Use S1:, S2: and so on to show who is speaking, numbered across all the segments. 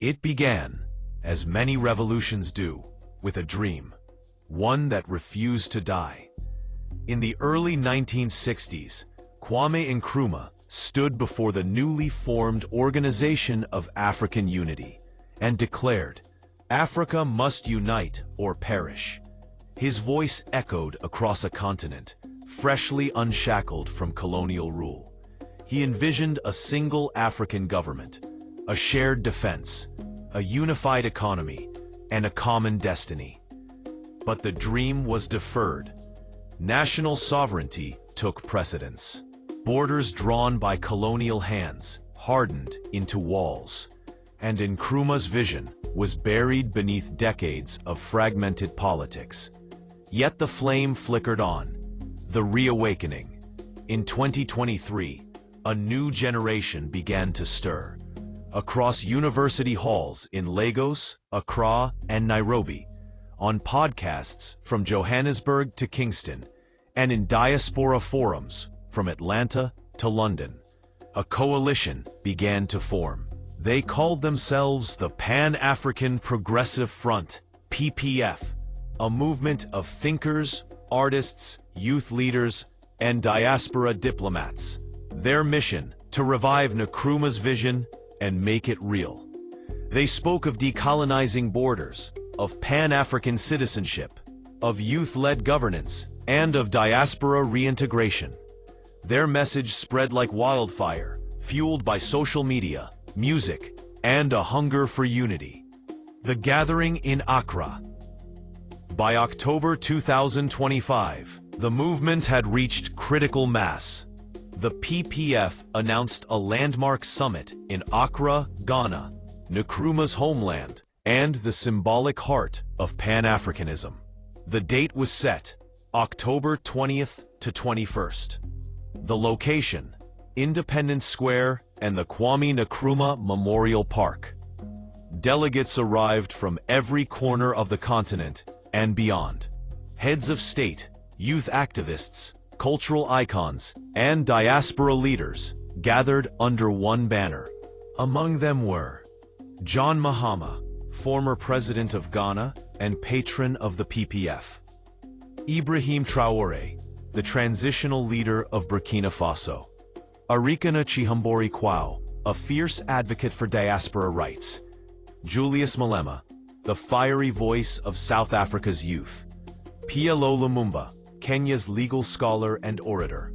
S1: It began, as many revolutions do, with a dream, one that refused to die. In the early 1960s, Kwame Nkrumah stood before the newly formed Organization of African Unity and declared, "Africa must unite or perish." His voice echoed across a continent, freshly unshackled from colonial rule. He envisioned a single African government, a shared defense, a unified economy, and a common destiny. But the dream was deferred. National sovereignty took precedence. Borders drawn by colonial hands hardened into walls, and Nkrumah's vision was buried beneath decades of fragmented politics. Yet the flame flickered on. The reawakening. In 2023, a new generation began to stir. Across university halls in Lagos, Accra, and Nairobi, on podcasts from Johannesburg to Kingston, and in diaspora forums from Atlanta to London, a coalition began to form. They called themselves the Pan-African Progressive Front, PPF, a movement of thinkers, artists, youth leaders, and diaspora diplomats. Their mission: to revive Nkrumah's vision and make it real. They spoke of decolonizing borders, of Pan-African citizenship, of youth-led governance, and of diaspora reintegration. Their message spread like wildfire, fueled by social media, music, and a hunger for unity. The gathering in Accra. By October 2025, the movement had reached critical mass. The PPF announced a landmark summit in Accra, Ghana, Nkrumah's homeland, and the symbolic heart of Pan-Africanism. The date was set, October 20th to 21st. The location: Independence Square and the Kwame Nkrumah Memorial Park. Delegates arrived from every corner of the continent and beyond. Heads of state, youth activists, cultural icons, and diaspora leaders gathered under one banner. Among them were John Mahama, former president of Ghana and patron of the PPF; Ibrahim Traoré, the transitional leader of Burkina Faso; Arikana Chihambori Quao, a fierce advocate for diaspora rights; Julius Malema, the fiery voice of South Africa's youth; PLO Lumumba, Kenya's legal scholar and orator;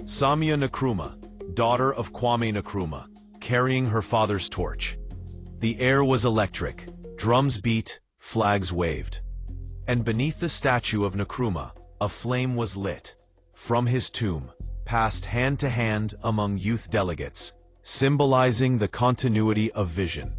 S1: Samia Nkrumah, daughter of Kwame Nkrumah, carrying her father's torch. The air was electric, drums beat, flags waved. And beneath the statue of Nkrumah, a flame was lit. From his tomb, passed hand to hand among youth delegates, symbolizing the continuity of vision.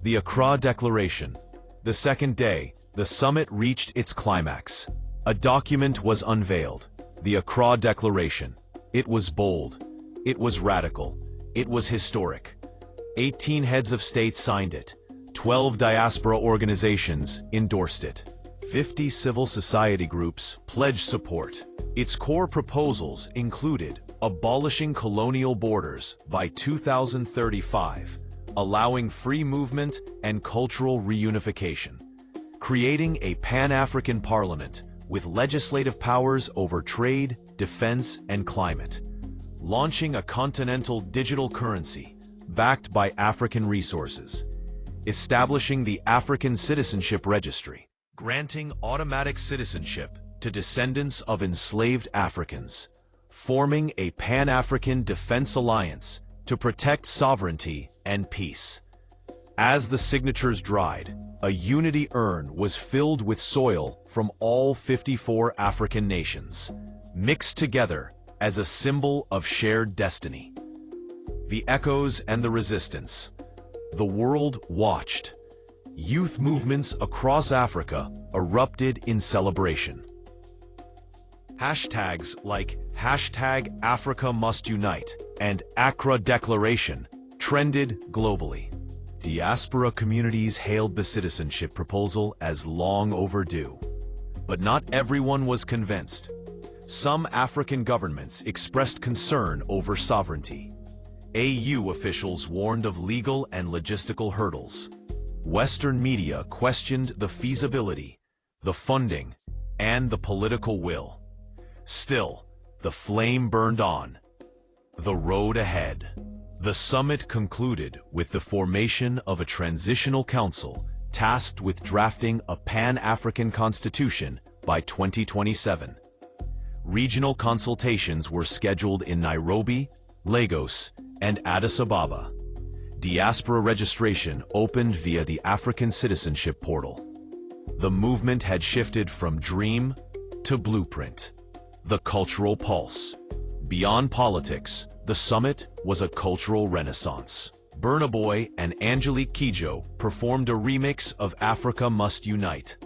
S1: The Accra Declaration. The second day, the summit reached its climax. A document was unveiled, the Accra Declaration. It was bold, it was radical, it was historic. 18 heads of state signed it, 12 diaspora organizations endorsed it. 50 civil society groups pledged support. Its core proposals included abolishing colonial borders by 2035, allowing free movement and cultural reunification, creating a Pan-African parliament with legislative powers over trade, defense, and climate, launching a continental digital currency backed by African resources, establishing the African Citizenship Registry, granting automatic citizenship to descendants of enslaved Africans, forming a Pan-African Defense Alliance to protect sovereignty and peace. As the signatures dried, a unity urn was filled with soil from all 54 African nations, mixed together as a symbol of shared destiny. The echoes and the resistance. The world watched. Youth movements across Africa erupted in celebration. Hashtags like #AfricaMustUnite and Accra Declaration trended globally. Diaspora communities hailed the citizenship proposal as long overdue. But not everyone was convinced. Some African governments expressed concern over sovereignty. AU officials warned of legal and logistical hurdles. Western media questioned the feasibility, the funding, and the political will. Still, the flame burned on. The road ahead. The summit concluded with the formation of a transitional council tasked with drafting a Pan-African constitution by 2027. Regional consultations were scheduled in Nairobi, Lagos, and Addis Ababa. Diaspora registration opened via the African Citizenship Portal. The movement had shifted from dream to blueprint. The cultural pulse. Beyond politics, the summit was a cultural renaissance. Burna Boy and Angelique Kidjo performed a remix of Africa Must Unite.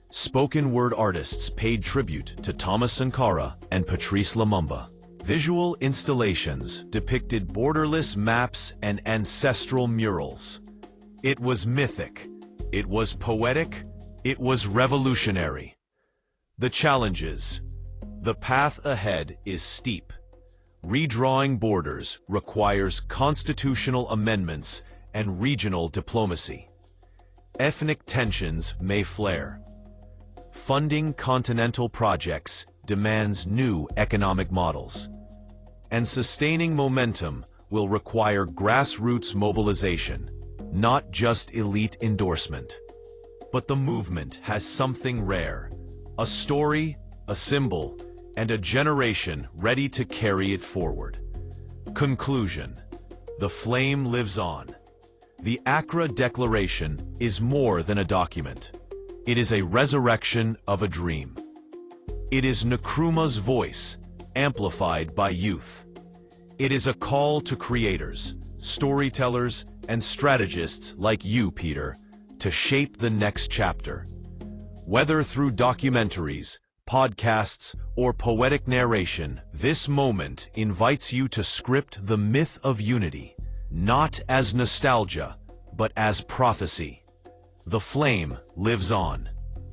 S1: Spoken word artists paid tribute to Thomas Sankara and Patrice Lumumba. Visual installations depicted borderless maps and ancestral murals. It was mythic, it was poetic, it was revolutionary. The challenges. The path ahead is steep. Redrawing borders requires constitutional amendments and regional diplomacy. Ethnic tensions may flare. Funding continental projects demands new economic models. And sustaining momentum will require grassroots mobilization, not just elite endorsement. But the movement has something rare: a story, a symbol, and a generation ready to carry it forward. Conclusion. The flame lives on. The Accra Declaration is more than a document. It is a resurrection of a dream. It is Nkrumah's voice, amplified by youth. It is a call to creators, storytellers, and strategists like you, Peter, to shape the next chapter. Whether through documentaries, podcasts, or poetic narration, this moment invites you to script the myth of unity, not as nostalgia, but as prophecy. The flame lives on.